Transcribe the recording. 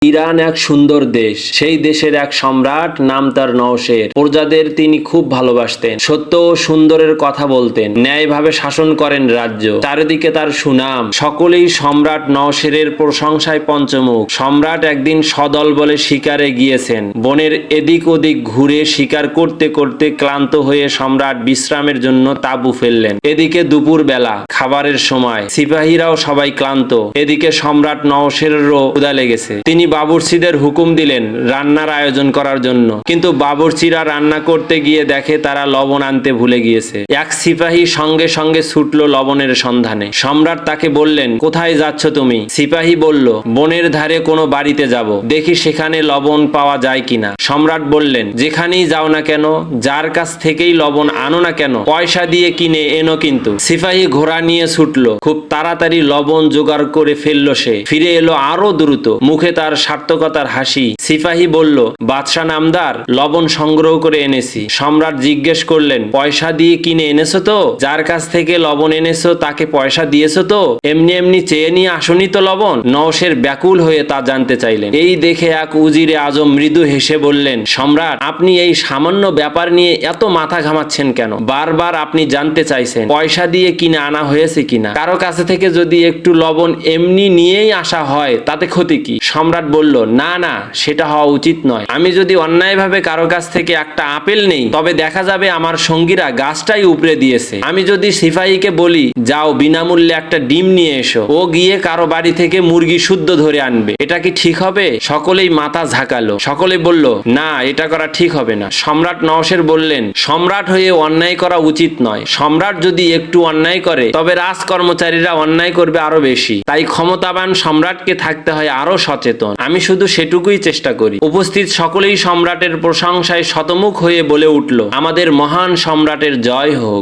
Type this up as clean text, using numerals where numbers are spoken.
Iran এক সুন্দর দেশ। সেই দেশের এক সম্রাট, নাম তার নওশের। প্রজাদের তিনি খুব ভালোবাসতেন, সত্য ও সুন্দরের কথা বলতেন, ন্যায়ভাবে শাসন করেন রাজ্য। চারিদিকে তার সুনাম, সকলেই সম্রাট নওশেরের প্রশংসায় পঞ্চমুখ। সম্রাট একদিন সদল বলে শিকারে গিয়েছেন। বনের এদিক ওদিক ঘুরে শিকার করতে করতে ক্লান্ত হয়ে সম্রাট বিশ্রামের জন্য তাঁবু ফেললেন। এদিকে দুপুর বেলা, খাবারের সময়। সিপাহীরাও সবাই ক্লান্ত। এদিকে সম্রাট নওশেরেরও ক্ষুধা লেগেছে। তিনি বাবুর্চিদের হুকুম দিলেন রান্নার আয়োজন করার জন্য, কিন্তু বাবুর্চিরা রান্না করতে গিয়ে দেখে তারা লবণ আনতে ভুলে গিয়েছে। এক সিপাহী সঙ্গে সঙ্গে ছুটলো লবণের সন্ধানে। সম্রাট তাকে বললেন, কোথায় যাচ্ছ তুমি? সিপাহী বলল, বনের ধারে কোনো বাড়িতে যাব, দেখি সেখানে লবণ পাওয়া যায় কিনা। সম্রাট বললেন, যেখানেই যাও না কেন, যার কাছ থেকেই লবণ আনো না কেন, পয়সা দিয়ে কিনে এনো কিন্তু। সিপাহী ঘোড়া নিয়ে ছুটলো। খুব তাড়াতাড়ি লবণ জোগাড় করে ফেললো সে। ফিরে এলো আরো দ্রুত, মুখে তার সার্থকতার হাসি। সিপাহী বলল, বাদশা নামদার, লবণ সংগ্রহ করে এনেছি। সম্রাট জিজ্ঞেস করলেন, পয়সা দিয়ে কিনে এনেছো তো? যার কাছ থেকে লবণ এনেছো তাকে পয়সা দিয়েছো তো? এমনি এমনি চেয়ে নিয়ে আসনি তো লবণ? নওশের ব্যাকুল হয়ে তা জানতে চাইলেন। এই দেখে এক উজিরে আজম মৃদু হেসে বললেন, সম্রাট, আপনি এই সামান্য ব্যাপার নিয়ে এত মাথা ঘামাচ্ছেন কেন? বারবার আপনি জানতে চাইছেন পয়সা দিয়ে কিনে আনা হয়েছে কিনা। কারো কাছে থেকে যদি একটু লবণ এমনি নিয়েই আসা হয় তাতে ক্ষতি কি? সম্রাট বলল, না না, সেটা হওয়া উচিত নয়। আমি যদি অন্যায়ভাবে কারো কাছ থেকে একটা আপেল নেই, তবে দেখা যাবে আমার সঙ্গীরা গাছটাই উপড়ে দিয়েছে। আমি যদি সিপাহীকে বলি, যাও বিনামূল্যে একটা ডিম নিয়ে এসো, ও গিয়ে কারো বাড়ি থেকে মুরগি শুদ্ধ ধরে আনবে, এটা কি ঠিক হবে? সকলেই মাথা ঝাঁকালো। সকলে বলল, না, এটা করা ঠিক হবে না। সম্রাট নওশের বললেন, সম্রাট হয়ে অন্যায় করা উচিত নয়। সম্রাট যদি একটু অন্যায় করে, তবে রাজকর্মচারীরা অন্যায় করবে আরো বেশি। তাই ক্ষমতাবান সম্রাটকে থাকতে হয় আরো সচেতন। আমি শুধু সেটুকুই চেষ্টা করি। উপস্থিত সকলেই সম্রাটের প্রশংসায় শতমুখ হয়ে বলে উঠল, আমাদের মহান সম্রাটের জয় হোক।